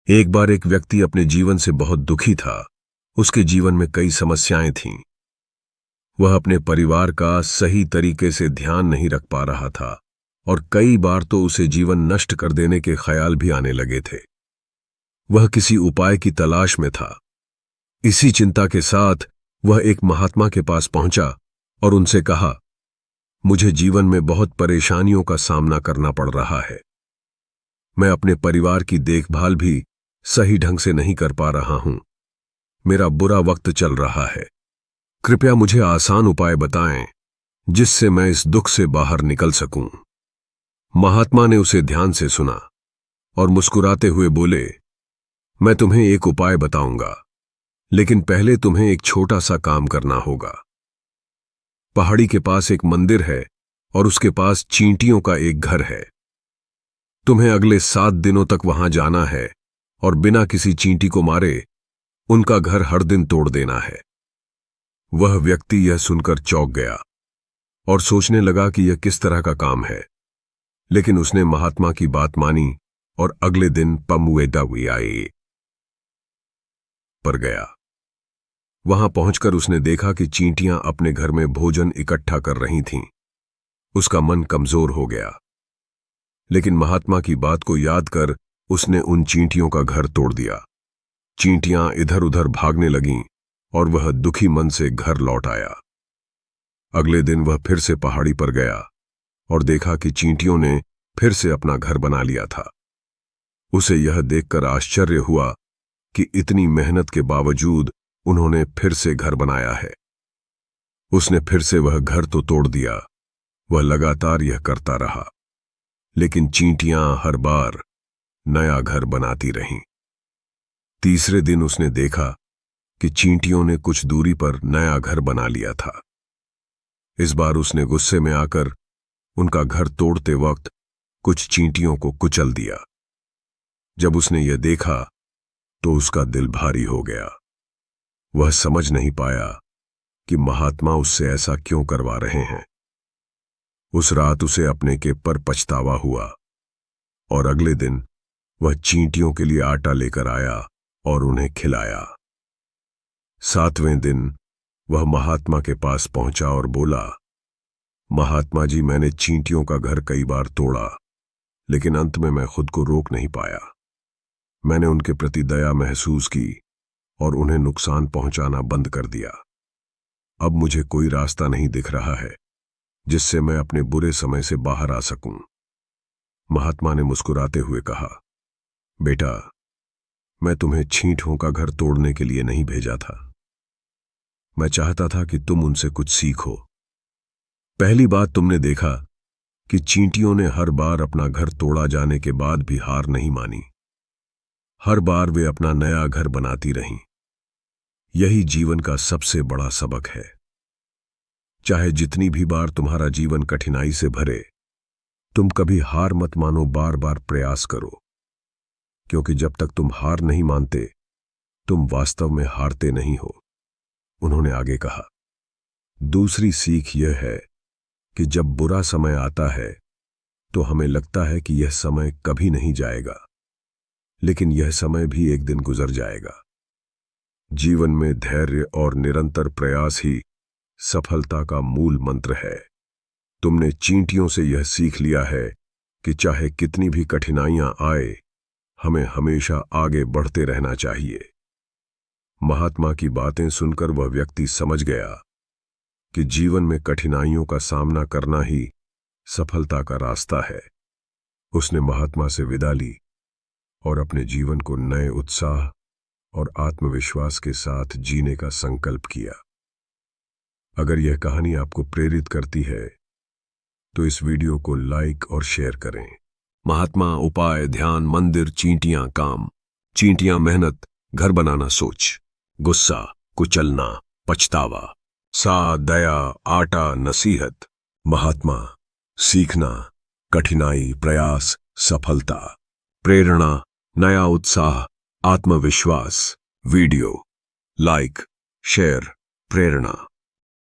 एक बार एक व्यक्ति अपने जीवन से बहुत दुखी था। उसके जीवन में कई समस्याएं थीं। वह अपने परिवार का सही तरीके से ध्यान नहीं रख पा रहा था और कई बार तो उसे जीवन नष्ट कर देने के ख्याल भी आने लगे थे। वह किसी उपाय की तलाश में था। इसी चिंता के साथ वह एक महात्मा के पास पहुंचा और उनसे कहा, मुझे जीवन में बहुत परेशानियों का सामना करना पड़ रहा है। मैं अपने परिवार की देखभाल भी सही ढंग से नहीं कर पा रहा हूं। मेरा बुरा वक्त चल रहा है। कृपया मुझे आसान उपाय बताएं जिससे मैं इस दुख से बाहर निकल सकूं। महात्मा ने उसे ध्यान से सुना और मुस्कुराते हुए बोले, मैं तुम्हें एक उपाय बताऊंगा, लेकिन पहले तुम्हें एक छोटा सा काम करना होगा। पहाड़ी के पास एक मंदिर है और उसके पास चींटियों का एक घर है। तुम्हें अगले 7 दिनों तक वहां जाना है और बिना किसी चींटी को मारे उनका घर हर दिन तोड़ देना है। वह व्यक्ति यह सुनकर चौंक गया और सोचने लगा कि यह किस तरह का काम है, लेकिन उसने महात्मा की बात मानी और अगले दिन पमुएडावियाई पर गया। वहां पहुंचकर उसने देखा कि चींटियां अपने घर में भोजन इकट्ठा कर रही थीं। उसका मन कमजोर हो गया, लेकिन महात्मा की बात को याद कर उसने उन चींटियों का घर तोड़ दिया। चींटियां इधर उधर भागने लगीं और वह दुखी मन से घर लौट आया। अगले दिन वह फिर से पहाड़ी पर गया और देखा कि चींटियों ने फिर से अपना घर बना लिया था। उसे यह देखकर आश्चर्य हुआ कि इतनी मेहनत के बावजूद उन्होंने फिर से घर बनाया है। उसने फिर से वह घर तो तोड़ दिया। वह लगातार यह करता रहा, लेकिन चींटियां हर बार नया घर बनाती रहीं। तीसरे दिन उसने देखा कि चींटियों ने कुछ दूरी पर नया घर बना लिया था। इस बार उसने गुस्से में आकर उनका घर तोड़ते वक्त कुछ चींटियों को कुचल दिया। जब उसने यह देखा तो उसका दिल भारी हो गया। वह समझ नहीं पाया कि महात्मा उससे ऐसा क्यों करवा रहे हैं। उस रात उसे अपने के पर पछतावा हुआ और अगले दिन वह चींटियों के लिए आटा लेकर आया और उन्हें खिलाया। 7वें दिन वह महात्मा के पास पहुंचा और बोला, महात्मा जी, मैंने चींटियों का घर कई बार तोड़ा, लेकिन अंत में मैं खुद को रोक नहीं पाया। मैंने उनके प्रति दया महसूस की और उन्हें नुकसान पहुंचाना बंद कर दिया। अब मुझे कोई रास्ता नहीं दिख रहा है जिससे मैं अपने बुरे समय से बाहर आ सकूं। महात्मा ने मुस्कुराते हुए कहा, बेटा, मैं तुम्हें चींटियों का घर तोड़ने के लिए नहीं भेजा था। मैं चाहता था कि तुम उनसे कुछ सीखो। पहली बात, तुमने देखा कि चींटियों ने हर बार अपना घर तोड़ा जाने के बाद भी हार नहीं मानी। हर बार वे अपना नया घर बनाती रहीं। यही जीवन का सबसे बड़ा सबक है। चाहे जितनी भी बार तुम्हारा जीवन कठिनाई से भरे, तुम कभी हार मत मानो, बार बार प्रयास करो, क्योंकि जब तक तुम हार नहीं मानते, तुम वास्तव में हारते नहीं हो। उन्होंने आगे कहा, दूसरी सीख यह है कि जब बुरा समय आता है तो हमें लगता है कि यह समय कभी नहीं जाएगा, लेकिन यह समय भी एक दिन गुजर जाएगा। जीवन में धैर्य और निरंतर प्रयास ही सफलता का मूल मंत्र है। तुमने चींटियों से यह सीख लिया है कि चाहे कितनी भी कठिनाइयां आए, हमें हमेशा आगे बढ़ते रहना चाहिए। महात्मा की बातें सुनकर वह व्यक्ति समझ गया कि जीवन में कठिनाइयों का सामना करना ही सफलता का रास्ता है। उसने महात्मा से विदा ली और अपने जीवन को नए उत्साह और आत्मविश्वास के साथ जीने का संकल्प किया। अगर यह कहानी आपको प्रेरित करती है तो इस वीडियो को लाइक और शेयर करें। महात्मा, उपाय, ध्यान, मंदिर, चींटियां काम। चींटियां मेहनत, घर बनाना सोच। गुस्सा, कुचलना, पछतावा। सा, दया, आटा, नसीहत। महात्मा, सीखना, कठिनाई, प्रयास, सफलता। प्रेरणा, नया उत्साह, आत्मविश्वास। वीडियो लाइक, शेयर, प्रेरणा।